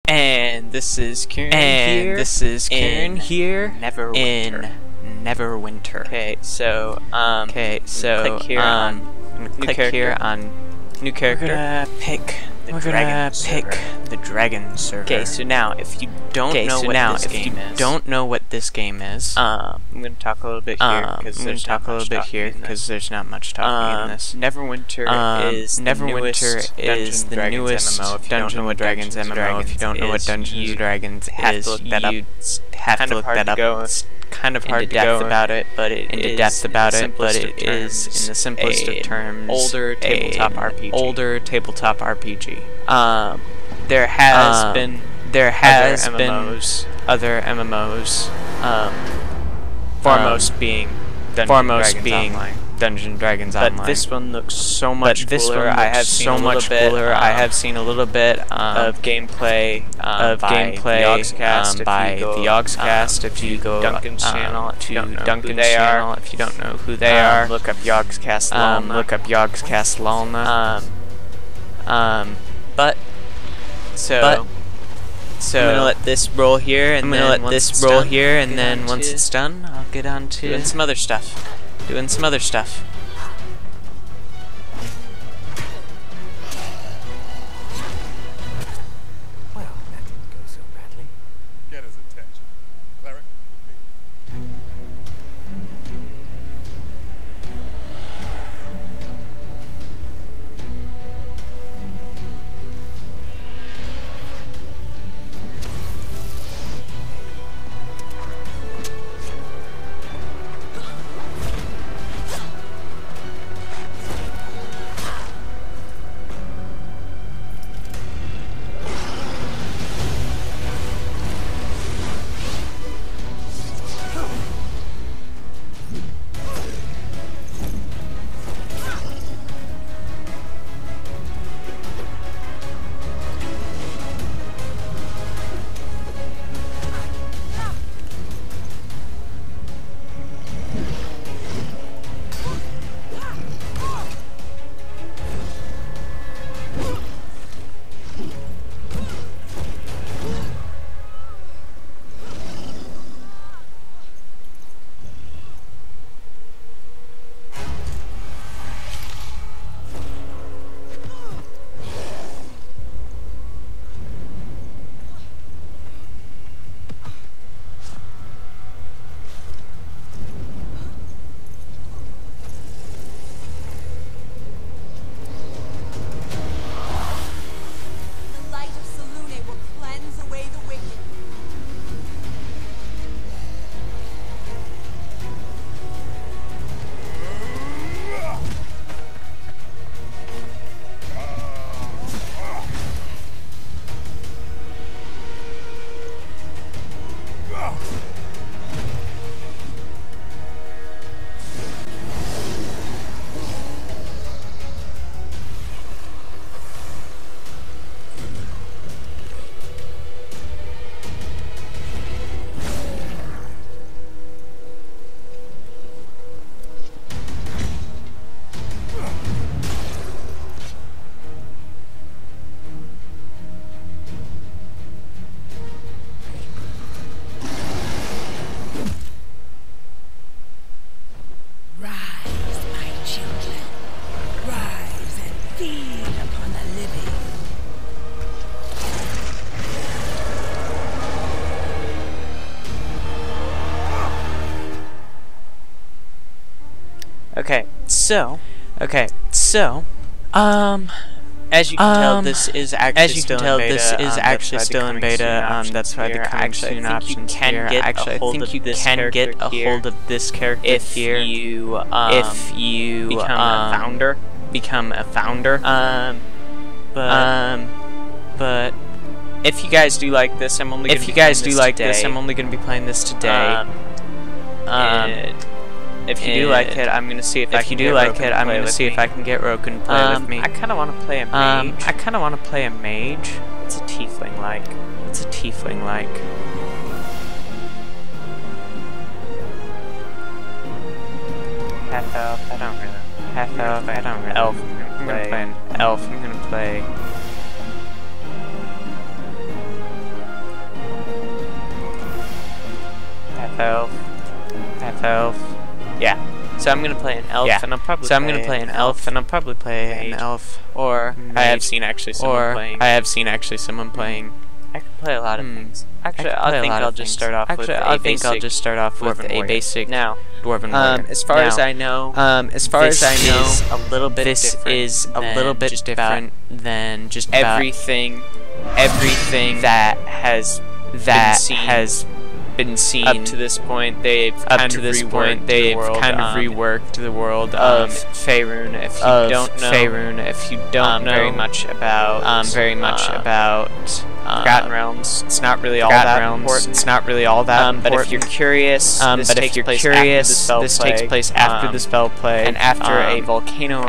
And this is Curin here. Neverwinter. Neverwinter. Okay, so click here on new character. We're gonna pick the dragon server. Okay, so now if you don't know what this game is, I'm gonna talk a little bit here because there's not much talking in this. Neverwinter is the newest Dungeons and Dragons MMO. If you don't know what Dungeons and Dragons is, you have to look that up. It's kind of hard to go about it, but it is in the simplest of terms older tabletop RPG. There has been other MMOs, foremost being Dungeons and Dragons Online. But this one looks so much cooler. I have seen a little bit of gameplay by the Yogscast. If you go Duncan's channel, if you don't know who they are, look up Yogscast Lolna. So I'm gonna let this roll here, and then once it's done, I'll get on to doing some other stuff. Well, that didn't go so badly. Get his attention. Cleric, Okay, so, as you can tell, this is actually still in beta. That's why the coming soon options here. Actually, I think you can get a hold of this character here if you become a founder. But if you guys do like this, I'm only gonna be playing this today. If you do like it, I'm gonna see if I can get Roken to play with me. I kind of want to play a mage. It's a tiefling like. Half elf. I don't really. Elf. I'm gonna play an elf. I'm gonna play elf. Yeah. So I'm gonna play an elf, and I'll probably play an elf, and I'll probably play an elf. Or I have seen actually someone playing. I could play a lot of things. Actually, I think I'll just start off with a basic dwarven warrior. As far as I know, this is a little bit different than just about everything that has been seen up to this point. They've kind of reworked the world of Faerun. If you don't know very much about Forgotten Realms, it's not really all that important. But if you're curious, this takes place after the spell plague, and after a volcano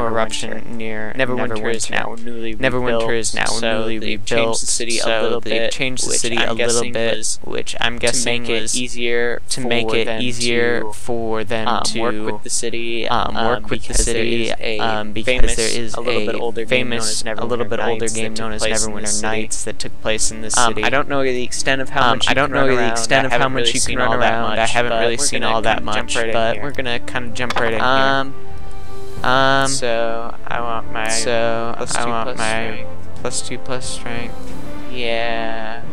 eruption near Neverwinter is now newly rebuilt. So they've changed the city a little bit, which I'm guessing to make it easier for them to work with the city, because there is a little bit older game known as Neverwinter Nights that took place in this city. I don't know the extent of how much you can run around. I haven't really seen all that much, but we're gonna kind of jump right in here. So I want my +2+ strength. Yeah.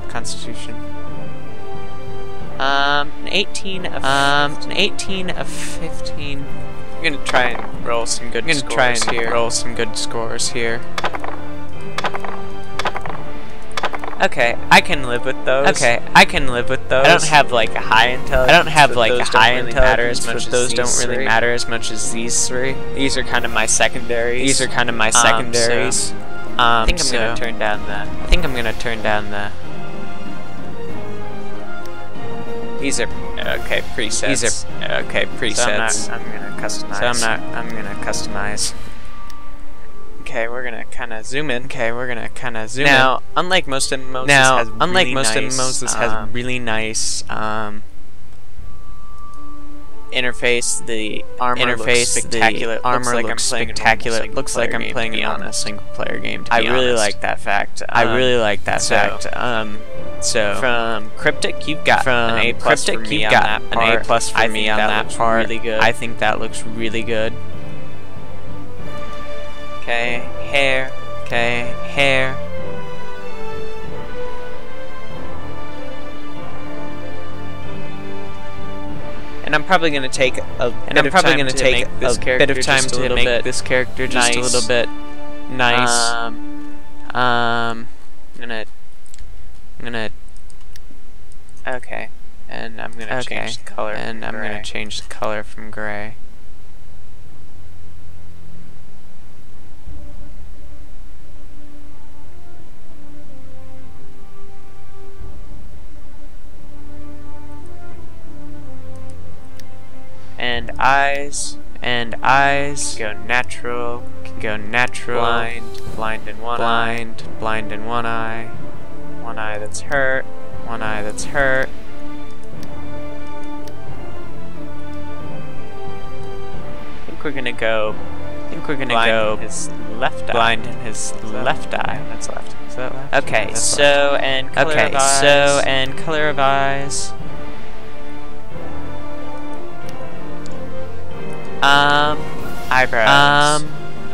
Constitution. An 18 of 15. I'm gonna try and roll some good scores here. Okay, I can live with those. I don't have like a high intelligence. Those don't really matter as much as these three. These are kind of my secondaries. I think I'm gonna turn down the. These are presets. So I'm gonna customize. Okay, we're gonna kind of zoom in. Now, unlike most MMOs, this has really nice interface. The armor looks spectacular. It looks like I'm playing a normal single-player game. I really like that fact. So from Cryptic, you've got an A+ for me on that part. Really good. I think that looks really good. Okay, hair. And I'm probably gonna take a bit of time to make this character just a little bit nice. Okay, and I'm gonna change the color from gray. And eyes go natural, blind in one eye, one eye that's hurt. I think we're gonna go blind in his left eye. That's left. Is that left? Okay, so and color of eyes.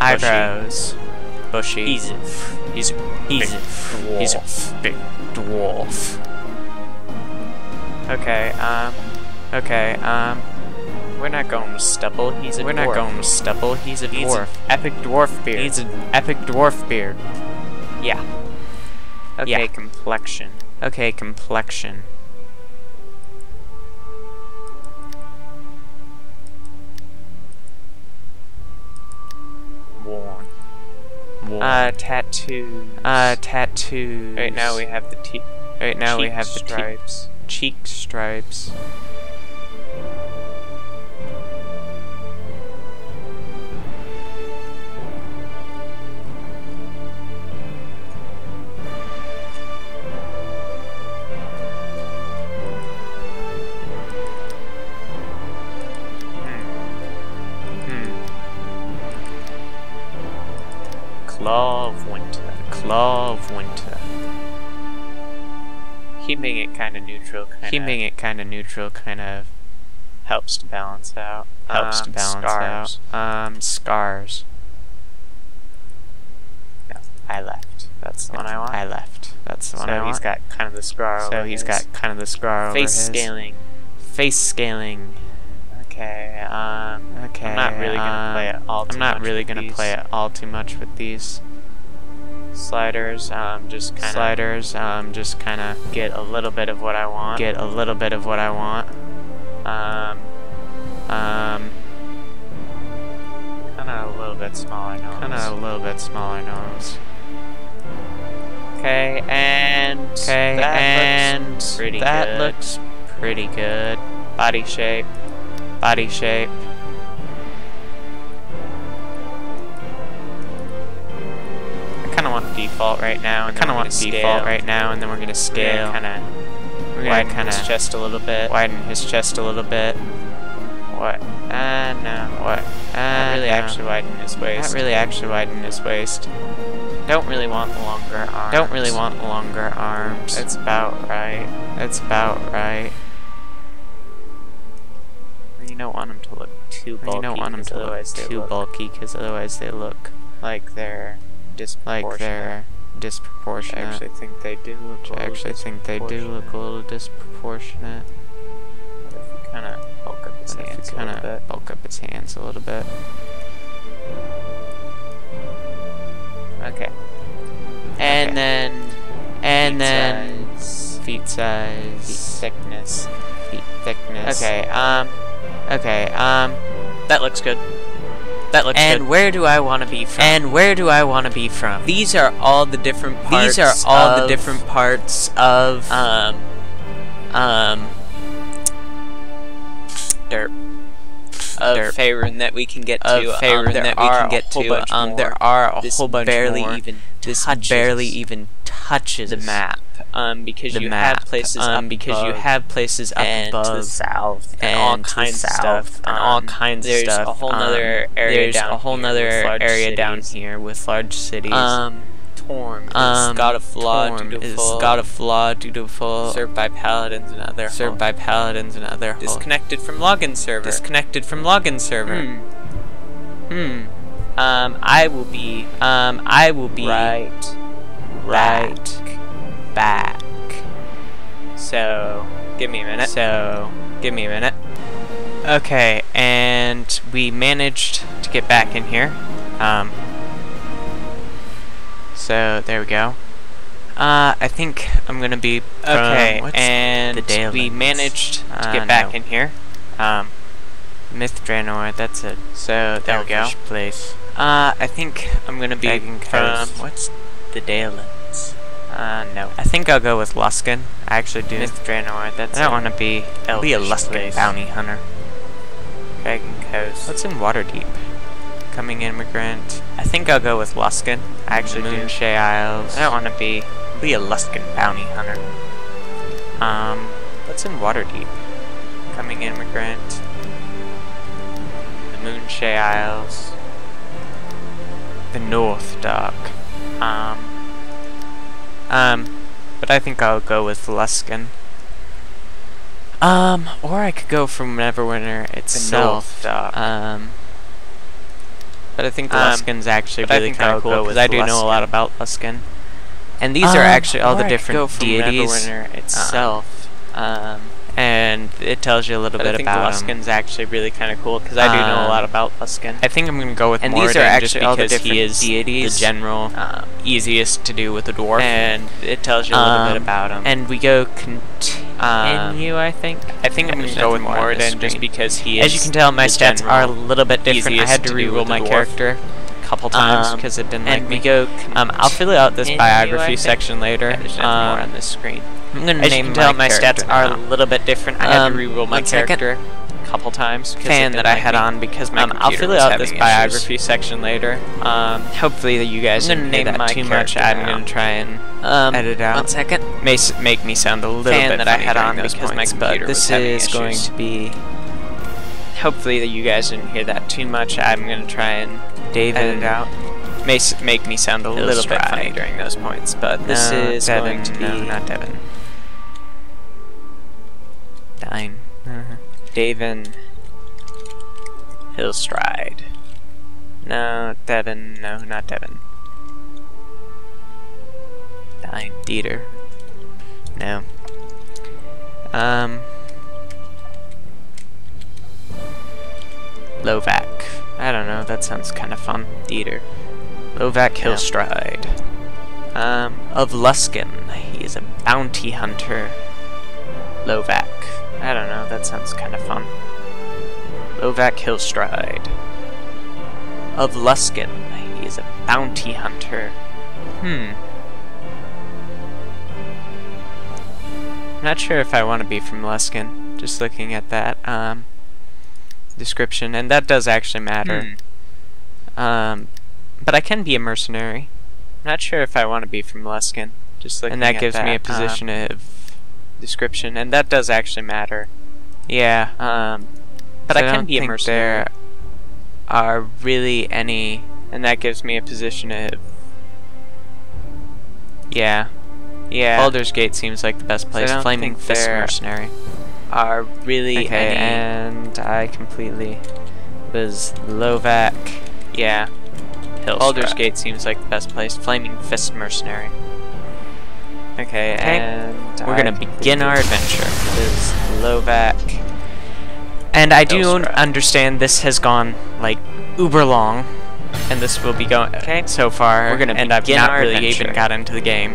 Eyebrows. Bushy. He's a big dwarf. Okay, we're not going with stubble. He's a dwarf. Epic dwarf beard. Yeah. Okay, complexion. Worn. Tattoos. Right now we have the cheek stripes. Claw of Winter. Keeping it kind of neutral kind of helps to balance out. Scars. No, I left. That's the one I want. That's the one I want. So he's got kind of the scar over Face scaling. Okay, I'm not really gonna play it all too much with these sliders. Just kind of get a little bit of what I want. Kind of a little bit smaller nose. Okay, and that looks pretty good. Body shape. I kind of want default right now, and then we're gonna scale. We're gonna widen his chest a little bit. What? No. What? Not really actually widen his waist. Don't really want longer arms. It's about right. You don't want them to look too bulky, because otherwise they look like they're disproportionate. I actually think they do look a little disproportionate. But if you kind of bulk up its hands a little bit. Okay. And then feet size. Feet thickness. Okay, that looks good. And where do I want to be from? These are all the different parts of Faerun that we can get to. There are a whole bunch more. This barely even touches the map. Because you have places up above, to the south, and all kinds of stuff. There's a whole nother area down here with large cities. Torm is God of Law, dutiful. Served by paladins and other. Disconnected from login server. I will be right back. So give me a minute. Okay, and we managed to get back in here. So there we go. I think I'm gonna be we managed to get back in here. Myth Draenor, that's it. So there we go. Place. I think I'm gonna be from what's the Dalelands? No. I think I'll go with Luskan. I actually do. Myth Draenor, that's I don't want to be a Luskan bounty hunter. Dragon Coast. What's in Waterdeep? Coming Immigrant. I think I'll go with Luskan. I actually do. Moonshay Isles. I don't want to be a Luskan bounty hunter. What's in Waterdeep? Coming Immigrant. The Moonshay Isles. The North Dark. But I think I'll go with Luskan. Or I could go from Neverwinter itself. But I think Luskan's actually really kind of cool, because I do know a lot about Luskan. And these are actually all the different deities. Neverwinter itself. And it tells you a little bit about him. Luskan's actually really kind of cool, because I do know a lot about Luskan. I think I'm going to go with Morden, these are actually all the different he is deities. The general, easiest to do with a dwarf. And it tells you a little bit about him. And we go continue, I think. I think I'm going to go with Morden, just because he is. As you can tell, my stats are a little bit different. I had to reroll my character a couple times because it didn't like me. I'll fill out this biography section later. There's nothing more on this screen. I'm gonna name my stats are a little bit different. I had to reroll my character a couple times. Fan that I had on because my computer I'll fill out this biography section later. Hopefully that you guys didn't hear that too much. I'm gonna try and edit out. 1 second. May make me sound a little bit that I had on because my computer was having issues. This is going to be. Hopefully that you guys didn't hear that too much. I'm gonna try and edit it out. May make me sound a little bit funny during those points, but this is going to be. No, not Devin. Fine. Davin. Hillstride. No, Devin. No, not Devin. Dine. Dieter. No. Lovac. I don't know, that sounds kind of fun. Dieter. Lovac Hillstride. Of Luskin. He is a bounty hunter. Lovac. I don't know, that sounds kind of fun. Lovac Hillstride. Of Luskin. He is a bounty hunter. Not sure if I want to be from Luskin. Just looking at that description, and that does actually matter. But I can be a mercenary. Not sure if I want to be from Luskin. Just looking at that. And that gives me a position of description, and that does actually matter. Yeah. But I can be a mercenary. There are really any, and that gives me a position of. Yeah. Yeah. Baldur's Gate seems like the best place. Flaming Fist Mercenary. Are really any, and I completely was Lovac. Yeah. Baldur's Gate seems like the best place. Flaming Fist Mercenary. Okay, and we're gonna begin our adventure. Is Lovac. And I do understand this has gone like uber long, and this will be going so far. We're gonna and I've not really even got into the game.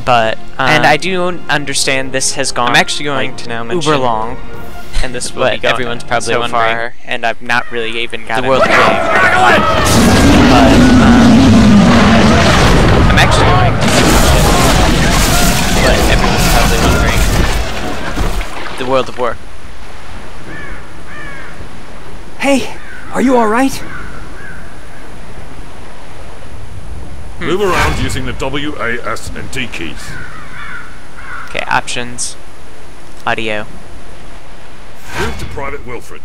But and I do understand this has gone. I'm actually going to now mention uber long, and this will be going everyone's probably so wondering. Far, and I've not really even got the world game. But I'm actually going to mention what everyone's probably wondering: the World of War. Hey, are you all right? Move around using the W, A, S, and D keys. Okay, options. Audio. Move to Private Wilfred.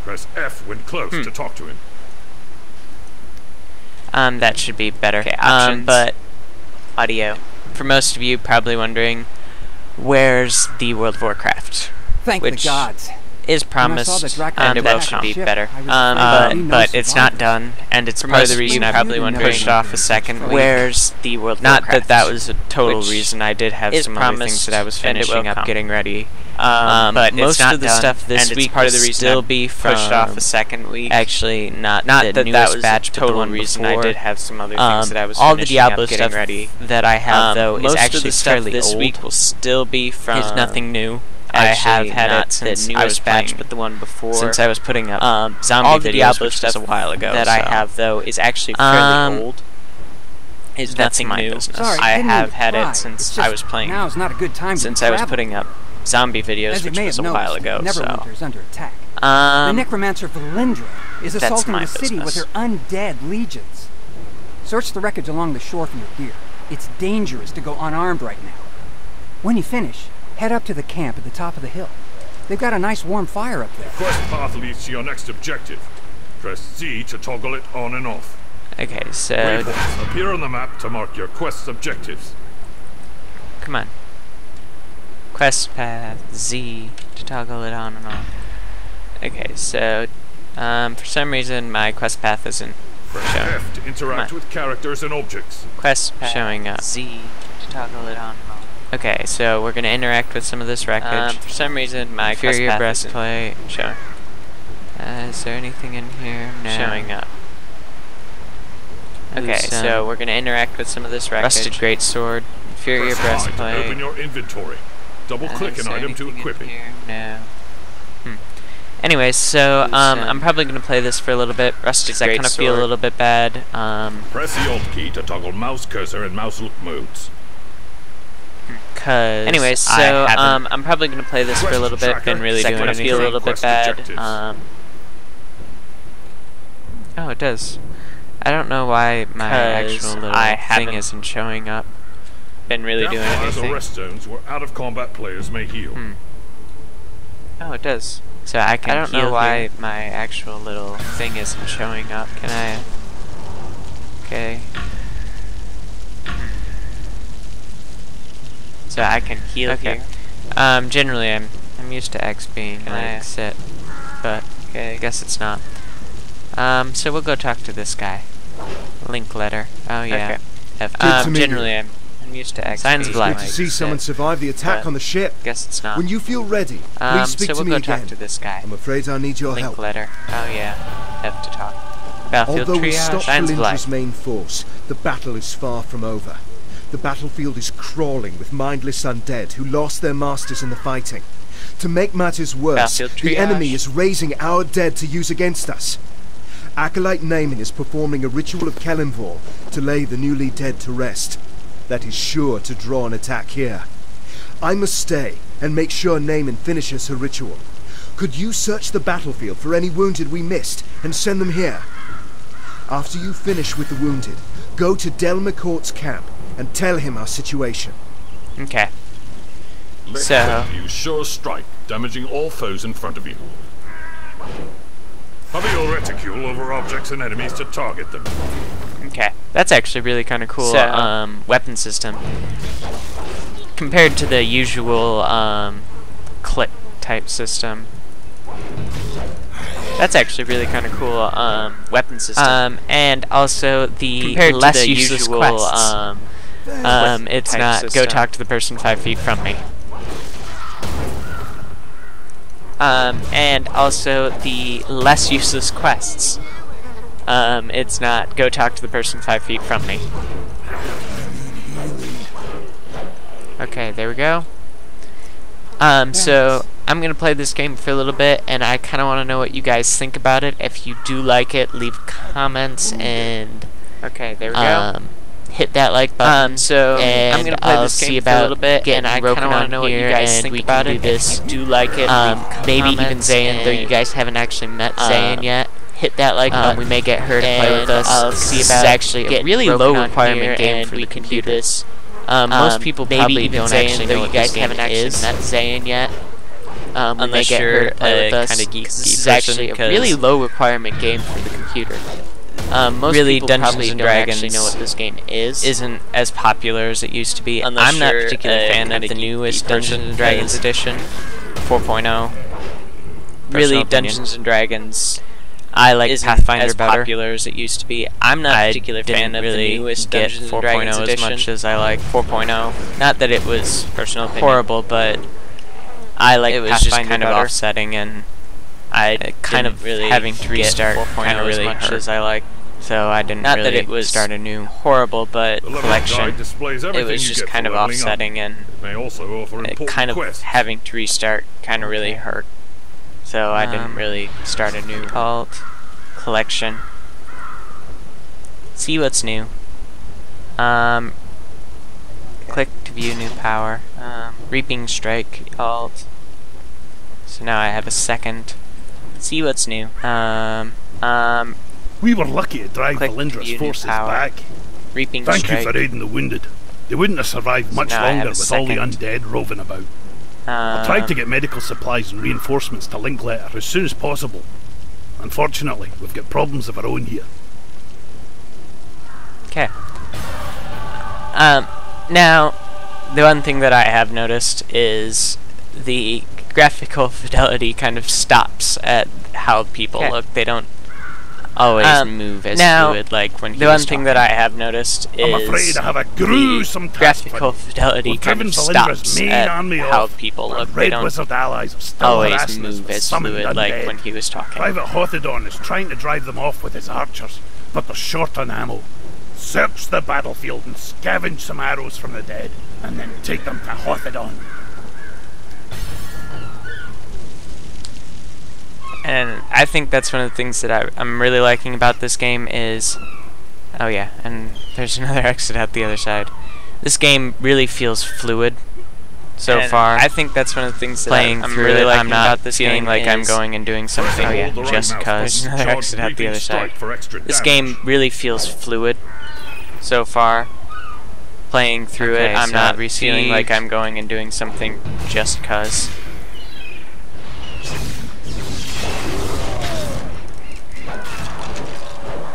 Press F when close to talk to him. That should be better. Okay, options. But audio. For most of you probably wondering, where's the World of Warcraft? Thank the gods. Is promised, and it will should be better. But it's not done, and it's part of the reason I probably pushed off a second week. Where's the World of Warcraft? Not that was a total reason. I did have some other things that I was finishing up, getting ready. But most of the stuff this week part of the reason still be pushed off a second week. Actually, not the newest batch, but the one reason I did have some other things that I was finishing up, getting ready. That I have though is actually fairly old. This week will still be from. It's nothing new. I have had it since I was batch, but the one before. Since I was putting up zombie videos, which was a while ago. That I have though is actually fairly old. Is nothing new. Sorry, I have had it since I was playing. Now's not a good time since I was putting up zombie videos, which was a while ago. Neverwinter's under attack. The necromancer Valindra is assaulting the city with her undead legions. Search the wreckage along the shore for your gear. It's dangerous to go unarmed right now. When you finish, head up to the camp at the top of the hill. They've got a nice warm fire up there. Quest path leads to your next objective. Press Z to toggle it on and off. Okay, so waypoints appear on the map to mark your quest's objectives. Come on. Quest path Z to toggle it on and off. Okay, so for some reason my quest path isn't Press F to interact with characters and objects. Quest path showing up. Z to toggle it on and off. Okay, so we're gonna interact with some of this wreckage. For some reason, my inferior breastplate showing. Is there anything in here? No. Showing up. Okay, so we're gonna interact with some of this wreckage. Rusted greatsword, inferior breastplate. Open your inventory. Double-click an item to equip it. No. Anyways, so I'm probably gonna play this for a little bit. Rusted greatsword. I kind of feel a little bit bad. Press the Alt key to toggle mouse cursor and mouse look modes. Anyways, so I'm probably gonna play this for a little bit. Been really doing it. I feel a little bit bad. Oh, it does. I don't know why my actual little thing isn't showing up. Been really doing anything. Rest zones where out of combat players may heal. Oh, it does. So I don't know why my actual little thing isn't showing up. Can I? Okay. So I can heal here. Generally I'm I'm used to X being like sit, but I guess it's not. So we'll go talk to this guy. Link letter. Oh yeah. Okay. Generally I'm used to X. Signs of life. Good to see someone survive the attack on the ship. Guess it's not. When you feel ready, please speak to me again. So we'll go talk to this guy. I'm afraid I need your help. Link letter. Oh yeah. Have to talk. Battlefield Although we triage. stopped Signs of Valindra's life. main force, the battle is far from over. The battlefield is crawling with mindless undead who lost their masters in the fighting. To make matters worse, the enemy is raising our dead to use against us. Acolyte Naaman is performing a ritual of Kelimvor to lay the newly dead to rest. That is sure to draw an attack here. I must stay and make sure Naaman finishes her ritual. Could you search the battlefield for any wounded we missed and send them here? After you finish with the wounded, go to Del McCourt's camp and tell him our situation. Okay. So use sure strike, damaging all foes in front of you. Hover your reticule over objects and enemies to target them. Okay, that's actually really kind of cool. Weapon system compared to the usual click type system. That's actually really kind of cool. Weapon system. And also the compared less to the useless usual, quests. It's not system. go talk to the person 5 feet from me. And also the less useless quests. It's not go talk to the person 5 feet from me. Okay, there we go. So I'm gonna play this game for a little bit, and I kind of want to know what you guys think about it. If you do like it, leave comments, and okay, there we go. Hit that like button. And I'm gonna play I'll this see game about for a little bit, and I kind of want to know what you guys think about it. If you do like it, maybe even Zayn, though you guys haven't actually met Zayn yet. Hit that like button. We may get her to play with us. I'll see about actually a really low requirement game for the computers. Most people probably don't actually know what this game is. Met Zayn yet. Unless you're a kind of geeky This is actually a really low requirement game for the computer. Most really, people Dungeons probably and don't Dragons actually know what this game is. Isn't as popular as it used to be. Unless I'm not a you're particular fan of the newest Dungeons and Dragons edition, 4.0. Really, Dungeons and Dragons. I like Pathfinder as better. popular as it used to be. I'm not a particular fan of the newest Dungeons and Dragons edition as much as I like 4.0. Not that it was Personal opinion. horrible, but I like it was Pathfinder just kind of better. offsetting, and I kind of really having to restart 4.0 kind of really as much hurt. as I like. So I didn't Not really that it was start a new horrible, but The level collection. guide displays it everything was you just get kind for of leveling up. offsetting, and It may also offer important kind of quests. having to restart kind of really hurt. So I didn't really start a new Alt. collection. See what's new. Click to view new power. Reaping Strike. Alt. So now I have a second. See what's new. We were lucky to drive Click Valindra's view new forces power. back. Reaping Thank Strike. you for aiding the wounded. They wouldn't have survived much now I have longer a with all the second. undead roving about. I tried to get medical supplies and reinforcements to Linkletter as soon as possible. Unfortunately, we've got problems of our own here. Okay. Now, the one thing that I have noticed is the graphical fidelity kind of stops at how people look. They don't Always move as now, fluid like when he the was one thing talking. that I have noticed is I'm afraid I have a gruesome the task for graphical you. fidelity We've kind driven of Valindra's stops main at army how off. people Our look. They Red don't Wizard allies are still always harassing us move with as summoned fluid like undead. when he was talking. Private Hothedon is trying to drive them off with his archers, but they're short on ammo. Search the battlefield and scavenge some arrows from the dead, and then take them to Hothedon. And I think that's one of the things that I'm really liking about this game is... Oh yeah, and there's another exit out the other side. This game really feels fluid so far. I think that's one of the things that Playing I'm through really it, liking I'm not about this feeling game like I'm is going and doing something Hold the right just mouse cause. button, Another charge exit out the Reaping other Strike side. for extra This damage. game really feels fluid so far. Playing through it, Okay, I'm so not I've feeling like received- I'm going and doing something just cause.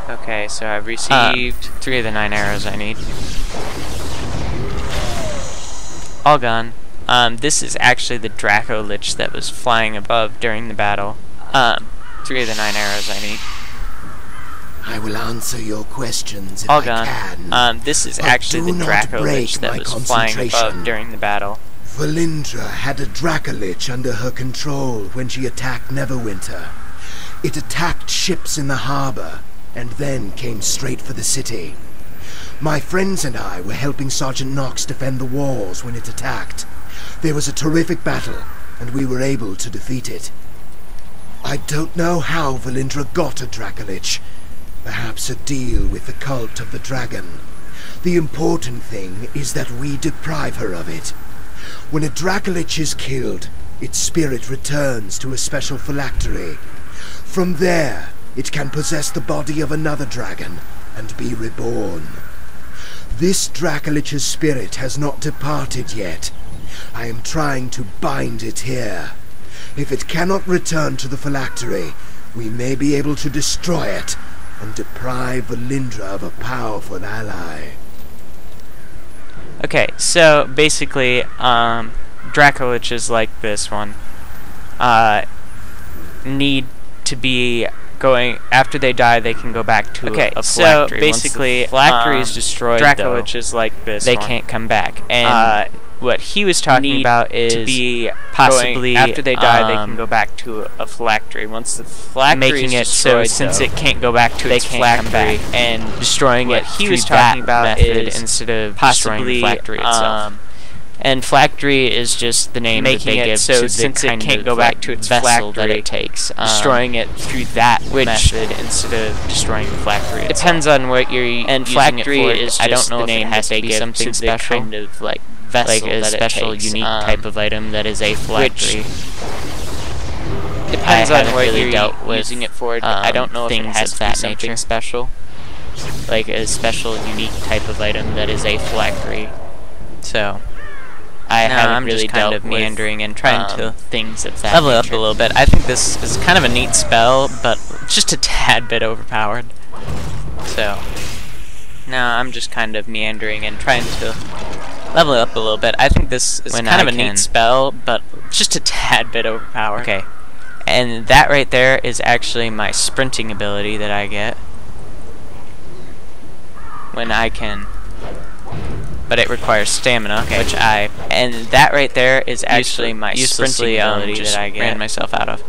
Okay, so I've received 3 of the 9 arrows I need. all gone. This is actually the Draco Lich that was flying above during the battle. 3 of the 9 arrows I need. I will answer your questions if All I gone. can. This is actually the Draco Lich that was flying above during the battle. Valindra had a Dracolich under her control when she attacked Neverwinter. It attacked ships in the harbor, and then came straight for the city. My friends and I were helping Sergeant Knox defend the walls when it attacked. There was a terrific battle, and we were able to defeat it. I don't know how Valindra got a Dracolich. Perhaps a deal with the cult of the dragon. The important thing is that we deprive her of it. When a Dracolich is killed, its spirit returns to a special phylactery. From there, it can possess the body of another dragon and be reborn. This Dracolich's spirit has not departed yet. I am trying to bind it here. If it cannot return to the phylactery, we may be able to destroy it and deprive Valindra of a powerful ally. Okay, so basically, Dracoliches like this one need to be going after they die. They can go back to a phylactery. So basically, once the phylactery is destroyed, Dracoliches like this they can't come back. And what he was talking about is to be possibly after they die, they can go back to a phylactery. Once the phylactery is destroyed, so since it can't go back to its phylactery, and destroying it, he was talking about is instead of destroying the phylactery itself. And phylactery is just the name that they give to the kind it can't go back to its vessel that it takes. Destroying it through that method instead of destroying the phylactery itself. Depends on what you're using it for. Is I don't know if it has to be something special, kind of like vessel, like a special, unique type of item that is a phylactery. Depends on what you're using it for. I don't know if it has to be something special, like a special, unique type of item that is a phylactery. So I haven't really dealt with meandering and trying to things of that level up a little bit. I think this is kind of a neat spell, but just a tad bit overpowered. So now I'm just kind of meandering and trying to level it up a little bit. I think this is kind of a neat spell, but just a tad bit overpowered. Okay, and that right there is actually my sprinting ability that I get when I can. But it requires stamina, which and that right there is actually my sprinting ability that I ran myself out of.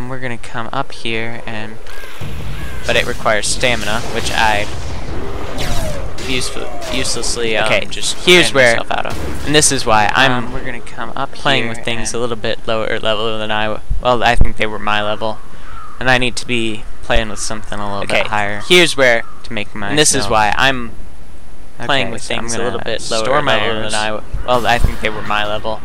We're gonna come up here but it requires stamina, which I uselessly just here's where myself out of. And this is why we're gonna come up playing with things a little bit lower level than I think they were my level, and I need to be playing with something a little bit higher. Here's where to make my. And this is why I'm playing with things a little bit lower level than I think they were my level,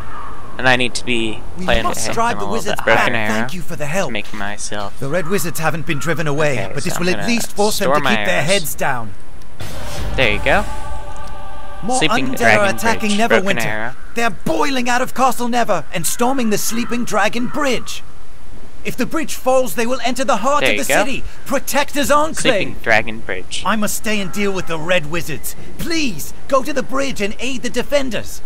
and I need to be playing with them a little bit higher. Thank you for the help. Make myself. The Red Wizards haven't been driven away, but this will at least force them to keep their heads down. There you go. More undead are attacking Neverwinter. They're boiling out of Castle Never and storming the Sleeping Dragon Bridge. If the bridge falls, they will enter the heart of the city. Protect his enclave. Sleeping Dragon Bridge. I must stay and deal with the Red Wizards. Please, go to the bridge and aid the defenders.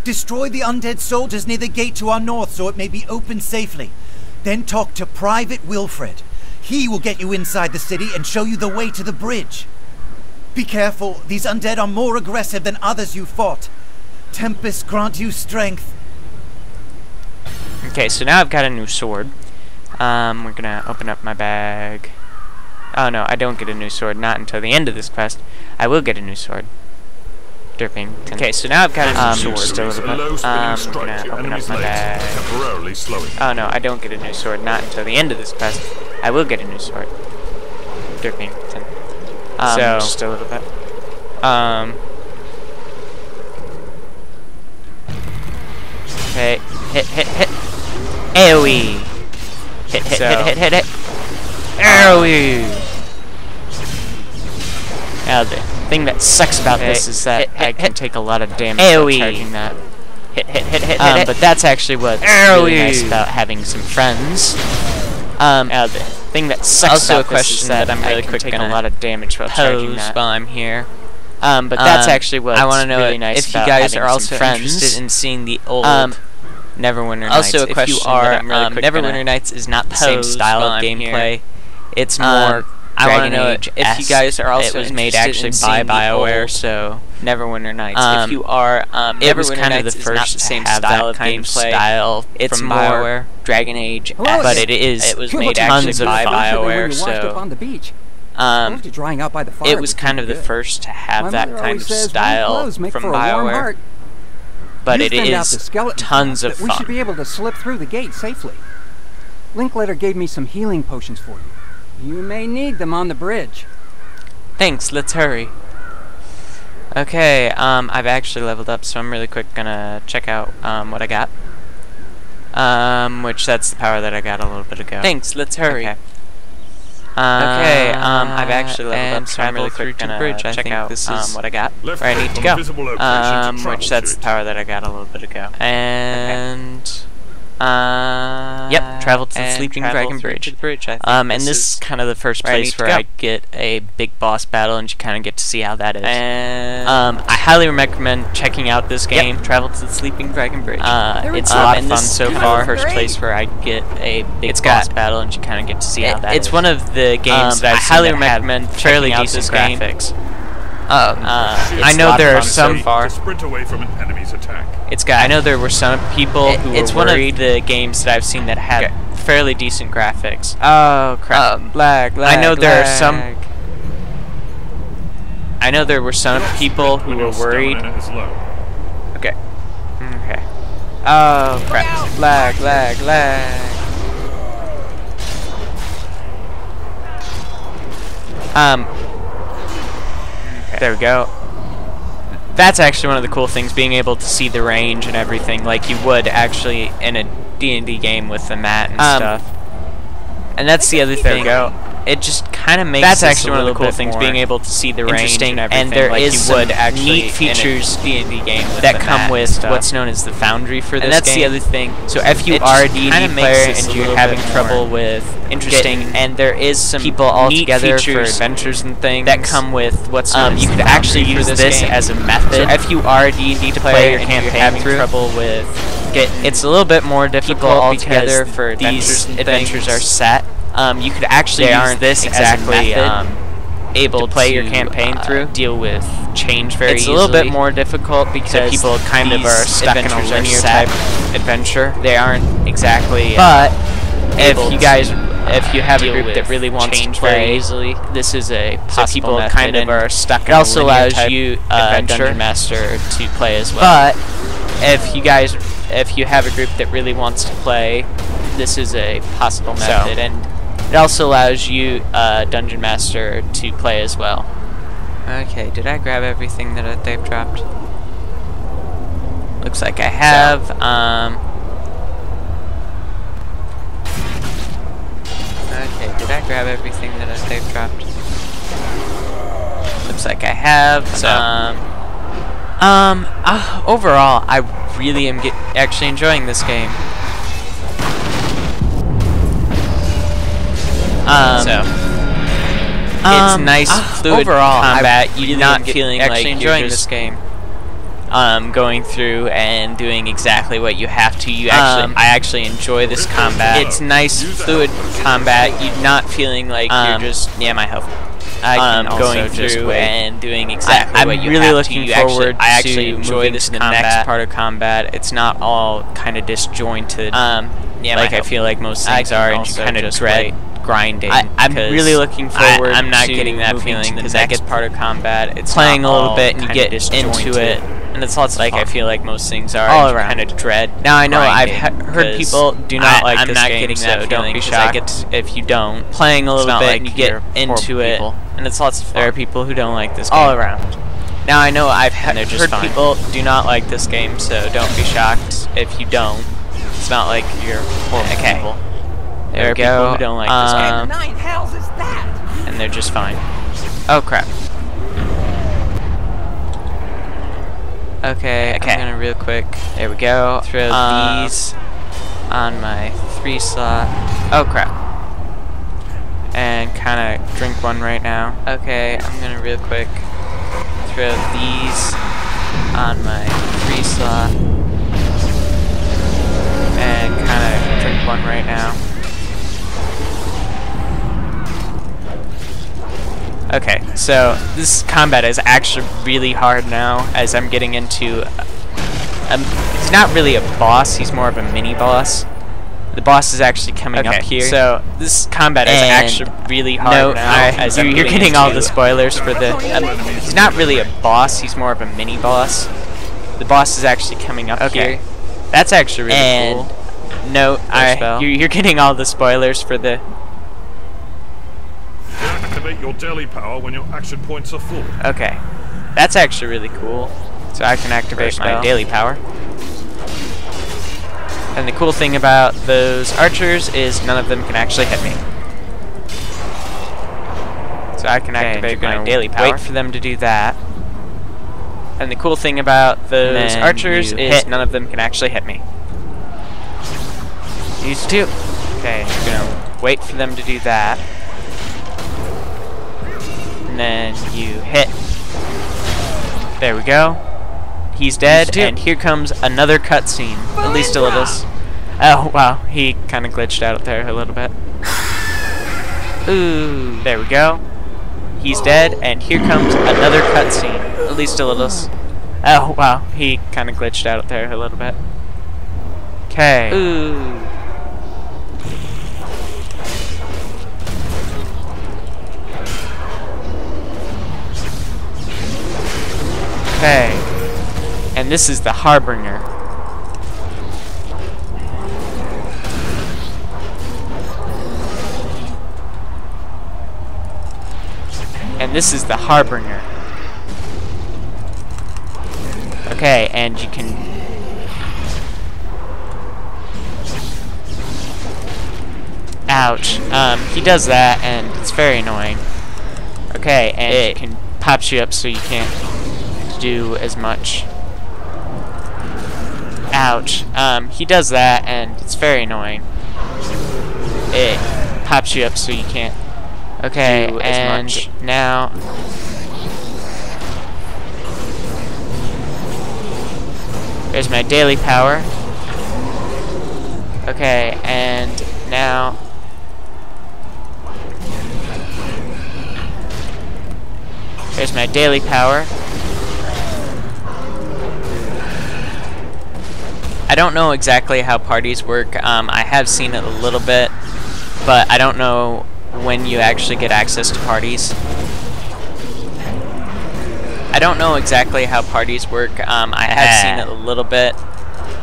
Destroy the undead soldiers near the gate to our north so it may be opened safely. Then talk to Private Wilfred. He will get you inside the city and show you the way to the bridge. Be careful. These undead are more aggressive than others you fought. Tempest grant you strength. Okay, so now I've got a new sword. We're gonna open up my bag. Oh no, I don't get a new sword, not until the end of this quest. I will get a new sword. Derping. Okay, so now I've got a new sword. I'm gonna open up my bag. Oh no, I don't get a new sword, not until the end of this quest. I will get a new sword. Derping. So, just a little bit. Okay, hit. AoE! Hit. AoE! Now the thing that sucks about this is that I can take a lot of damage by charging that. Hit. But that's actually what's really nice about having some friends. Now the thing that sucks about this is that I'm really quick take a lot of damage while charging that while I'm here. But that's actually what I want to know. Really nice if you guys are also interested in seeing the old Neverwinter Nights. Also, a question if you are, Neverwinter Nights is not the same style of gameplay. It's more Dragon Age. If you guys are also, it was made actually by BioWare, so Neverwinter Nights. If you are, it was kind of the first same style of gameplay. It's from BioWare. Dragon Age, but it was made actually by BioWare, so on the beach. Drying out by the fire it was kind of the first to have that kind of style from BioWare. But it is tons of fun. We should be able to slip through the gate safely. Linklater gave me some healing potions for you. You may need them on the bridge. Thanks, let's hurry. Okay, I've actually leveled up, so I'm really quick gonna check out what I got. Which that's the power that I got a little bit ago. Thanks, let's hurry. Okay. I've actually leveled up, so I'm really quick gonna check out this is what I got, where I need to go. Which that's the power that I got a little bit ago. And yep, travel to the Sleeping Dragon Bridge. And this is kind of the first place where I get a big boss battle, and you kind of get to see how that is. And I highly recommend checking out this game. Travel to the Sleeping Dragon Bridge. It's a lot of fun so far. First place where I get a big boss battle, and you kind of get to see how that is. It's one of the games that I highly recommend. Fairly decent graphics. I know there are some to sprint away from an enemy's attack. I know there were some people who were worried. One of the games that I've seen that had fairly decent graphics. Oh crap! Lag. I know there are some. I know there were some people who were worried. Okay. Okay. Oh crap! Lag. There we go. That's actually one of the cool things, being able to see the range and everything, like you would actually in a D&D game with the map and stuff. And that's the other thing. There we go. It just kind of makes that's actually one of the cool things, being able to see the range and everything. And there like is some neat features D&D game that come with what's known as the Foundry for this game. And that's the other thing. So if you are a D&D player and you're having trouble with and there is some people all together for adventures and things that come with what's known you could actually use this as a method. So if you are a D&D player and you're having trouble with it's a little bit more difficult all together for these adventures are set. You could actually use this exactly as a method able to play your campaign through. Deal with change very easily. It's a little bit more difficult because people kind of are stuck in a linear type adventure. They aren't exactly. But if you have a group that really wants to play easily, this is a possible method. Kind of are stuck in a linear type. It also allows you Dungeon Master to play as well. But if you have a group that really wants to play, this is a possible method. And it also allows you Dungeon Master to play as well. Okay, did I grab everything that they've dropped? Looks like I have. Okay, did I grab everything that they've dropped? Looks like I have. So, overall, I really am actually enjoying this game. It's nice, fluid overall, combat. You're not feeling like enjoying this game. Going through and doing exactly what you have to. I actually enjoy this combat. It's nice, fluid combat. You're not feeling like you're just my health. Going through and doing exactly what you have to. I'm really looking forward to actually enjoy this in the next part of combat. It's not all kind of disjointed. Like I feel like most things are, and you kind of dread grinding. I'm really looking forward. I'm not getting that feeling because that gets part of combat. It's playing a little bit and you get into it, and it's lots of fun. Like I feel like most things are all around. Kind of dread. Now I know I've heard people do not like this game. I'm not getting that feeling. Don't be shocked if you don't. Playing a little bit and you get into it, and it's lots of fun. There are people who don't like this game all around. Now I know I've heard people do not like this game, so don't be shocked if you don't. It's not like you're horrible people. There we go. People who don't like this game. Nine hells is that? And they're just fine. Oh crap. Okay, I'm gonna real quick. There we go. Throw these on my 3 slot. Oh crap. And kinda drink one right now. Okay, I'm gonna real quick throw these on my free slot. And kind of drink one right now. Okay, so this combat is actually really hard now as I'm getting into... he's not really a boss, he's more of a mini-boss. The boss is actually coming up here. So this combat is actually really hard now. As you're getting all the spoilers for the... he's not really a boss, he's more of a mini-boss. The boss is actually coming up here. That's actually really cool. No, you're getting all the spoilers for the... Activate your daily power when your action points are full. Okay, that's actually really cool. So I can activate my daily power. And the cool thing about those archers is none of them can actually hit me. So I can activate my daily power. Wait for them to do that. And the cool thing about those archers is none of them can actually hit me. These two. Okay, you're gonna wait for them to do that. And then you hit. There we go. He's dead, and here comes another cutscene. At least a little. Oh, wow. He kind of glitched out there a little bit. Ooh. There we go. He's dead, and here comes another cutscene. At least a little. Oh, wow. He kind of glitched out there a little bit. Okay. Ooh. Okay. And this is the Harbinger. And this is the Harbinger. Okay, and you can... Ouch. He does that, and it's very annoying. Okay, and it can pops you up so you can't do as much. Ouch. He does that, and it's very annoying. It pops you up so you can't do as much. Now... There's my daily power. Okay, and now... There's my daily power. I don't know exactly how parties work. I have seen it a little bit, but I don't know when you actually get access to parties. I don't know exactly how parties work. I have seen it a little bit,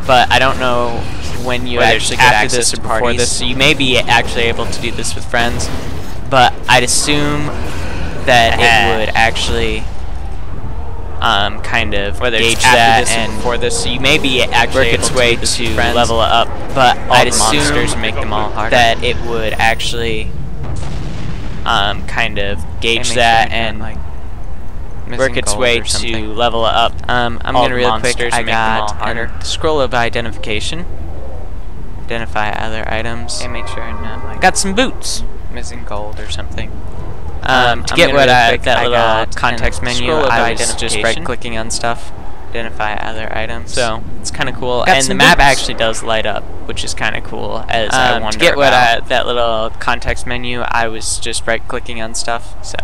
but I don't know when you actually get access to parties. So you may be actually able to do this with friends, but I'd assume that it would actually kind of gauge that and before this, so you may be actually work its way to level up, but I'd assume monsters make them all harder. That it would actually kind of gauge that and work its way to level up. I'm gonna real quick. I got a scroll of identification. Identify other items. And make sure I'm not got some boots. Missing gold or something. To get what that little context menu, I was just right-clicking on stuff. Identify other items. So it's kind of cool, and the map actually does light up, which is kind of cool. As I wonder to get what that little context menu, I was just right-clicking on stuff. So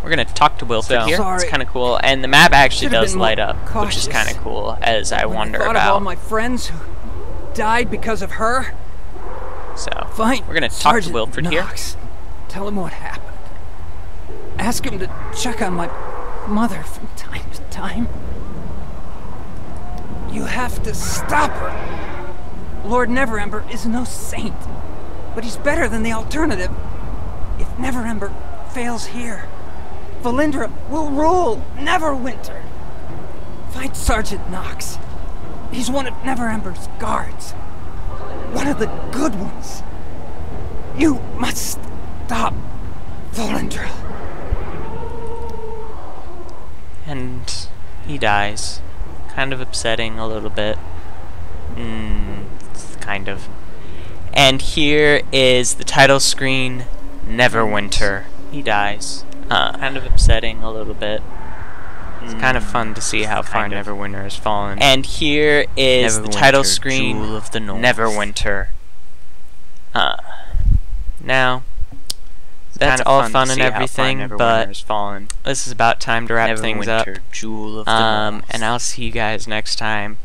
we're gonna talk to Wilfred here. It's kind of cool, and the map actually does light up, which is kind of cool. As I wonder about all my friends who died because of her. So we're gonna talk to Wilfred here. Tell him what happened. Ask him to check on my mother from time to time. You have to stop her. Lord Neverember is no saint, but he's better than the alternative. If Neverember fails here, Valindra will rule Neverwinter. Find Sergeant Knox. He's one of Neverember's guards. One of the good ones. You must stop Valindra. And he dies. Kind of upsetting a little bit. Kind of. And here is the title screen, Neverwinter. He dies. Kind of upsetting a little bit. It's kind of fun to see how far Neverwinter has fallen. And here is the title screen, Jewel of the North. Neverwinter. Now, that's all fun and everything, but this is about time to wrap things up. Jewel of the North. And I'll see you guys next time.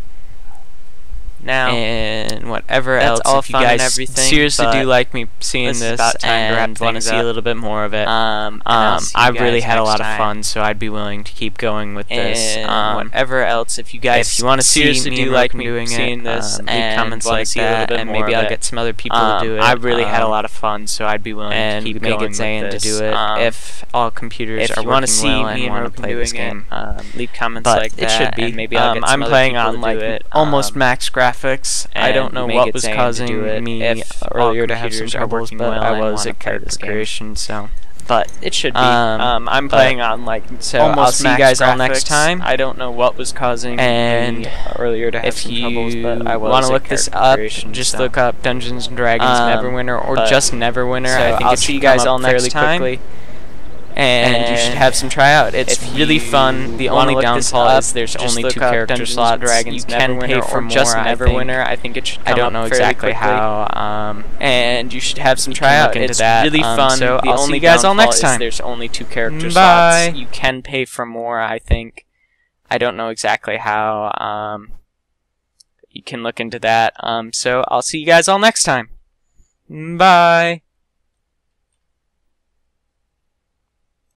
Now, and whatever else, if you guys seriously do like me seeing this and want to see a little bit more of it, I've really had a lot of fun, so I'd be willing to keep going with this. Whatever else, if you guys want to seriously see me do like me doing seeing this, leave comments like see a little that, bit and more maybe of I'll it. get some other people to do it. I've really had a lot of fun, so I'd be willing to keep going with Zayn this. to do it if all computers are working well and want to play this game. Leave comments like that. It should be. And maybe I'll get some I'm other playing people on to like do it. almost max graphics. I don't know what was causing me earlier to have some troubles, but I was at character creation, so. But it should be. I'm playing on like so almost I'll see you guys all next graphics. time. I don't know what was causing me earlier to have if some you troubles, but I was want to at look this character up, creation, just so. look up Dungeons and Dragons Neverwinter or just Neverwinter. So I think I'll see you guys all next time. quickly. And you should have some tryout. It's really fun. The only downfall is there's only 2 character slots. You can pay for more. Just Neverwinter. I think it should come I don't know exactly how. And you should have some tryout. It's really fun. So the I'll only see you guys all next time. There's only 2 character Bye. slots. You can pay for more. I think. I don't know exactly how. You can look into that. So I'll see you guys all next time. Bye.